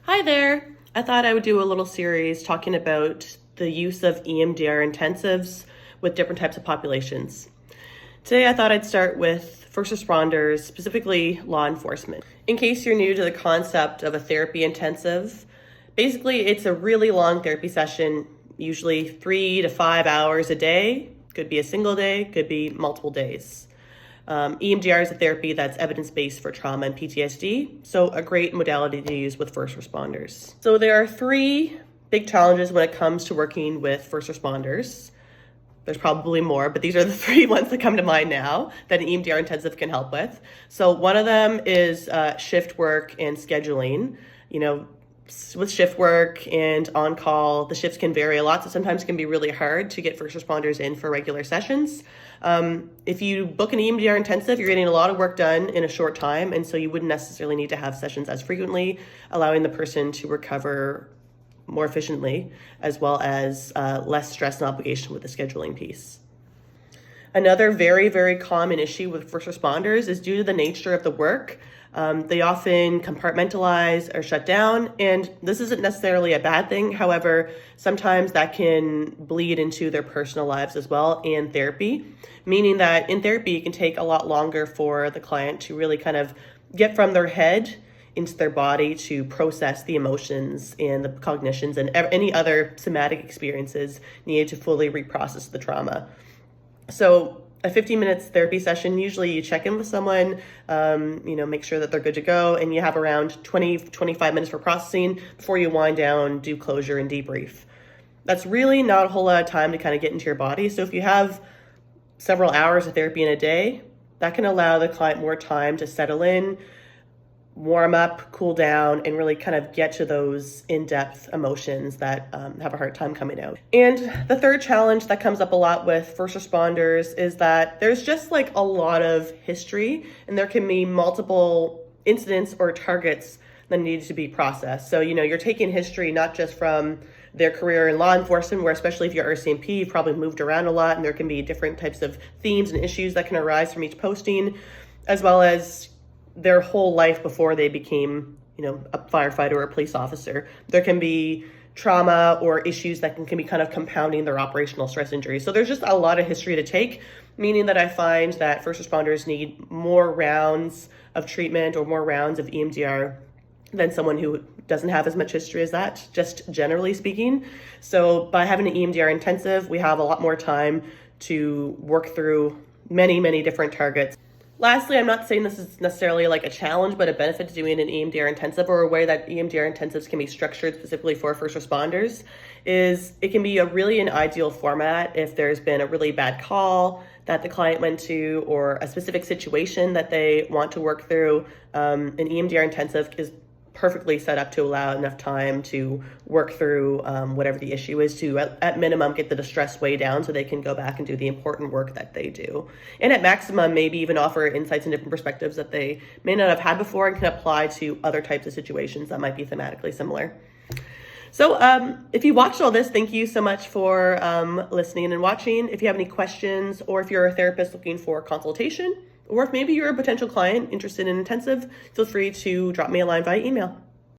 Hi there. I thought I would do a little series talking about the use of EMDR intensives with different types of populations. Today I thought I'd start with first responders, specifically law enforcement. In case you're new to the concept of a therapy intensive, basically it's a really long therapy session, usually 3 to 5 hours a day. Could be a single day, could be multiple days. EMDR is a therapy that's evidence-based for trauma and PTSD, so a great modality to use with first responders. So there are 3 big challenges when it comes to working with first responders. There's probably more, but these are the 3 ones that come to mind now that an EMDR intensive can help with. So one of them is shift work and scheduling. With shift work and on call, the shifts can vary a lot, so sometimes it can be really hard to get first responders in for regular sessions. If you book an EMDR intensive, you're getting a lot of work done in a short time, and so you wouldn't necessarily need to have sessions as frequently, allowing the person to recover more efficiently, as well as less stress and obligation with the scheduling piece. Another very, very common issue with first responders is due to the nature of the work. They often compartmentalize or shut down, and this isn't necessarily a bad thing. However, sometimes that can bleed into their personal lives as well and therapy, meaning that in therapy, it can take a lot longer for the client to really kind of get from their head into their body to process the emotions and the cognitions and any other somatic experiences needed to fully reprocess the trauma. So a 15 minutes therapy session, usually you check in with someone, make sure that they're good to go, and you have around 25 minutes for processing before you wind down, do closure and debrief. That's really not a whole lot of time to kind of get into your body. So if you have several hours of therapy in a day, that can allow the client more time to settle in, warm up, cool down, and really kind of get to those in-depth emotions that have a hard time coming out. And the third challenge that comes up a lot with first responders is that there's just like a lot of history, and there can be multiple incidents or targets that need to be processed. So, you're taking history not just from their career in law enforcement, where especially if you're RCMP, you've probably moved around a lot, and there can be different types of themes and issues that can arise from each posting, as well as their whole life before they became, a firefighter or a police officer. There can be trauma or issues that can be kind of compounding their operational stress injuries. So there's just a lot of history to take, meaning that I find that first responders need more rounds of treatment or more rounds of EMDR than someone who doesn't have as much history as that, just generally speaking. So by having an EMDR intensive, we have a lot more time to work through many, many different targets. Lastly, I'm not saying this is necessarily like a challenge, but a benefit to doing an EMDR intensive, or a way that EMDR intensives can be structured specifically for first responders, is it can be an ideal format if there's been a really bad call that the client went to, or a specific situation that they want to work through. An EMDR intensive is perfectly set up to allow enough time to work through whatever the issue is, to at minimum get the distress way down so they can go back and do the important work that they do, and at maximum maybe even offer insights and different perspectives that they may not have had before and can apply to other types of situations that might be thematically similar. So if you watched all this, thank you so much for listening and watching. If you have any questions, or if you're a therapist looking for consultation, or if maybe you're a potential client interested in intensive, feel free to drop me a line via email.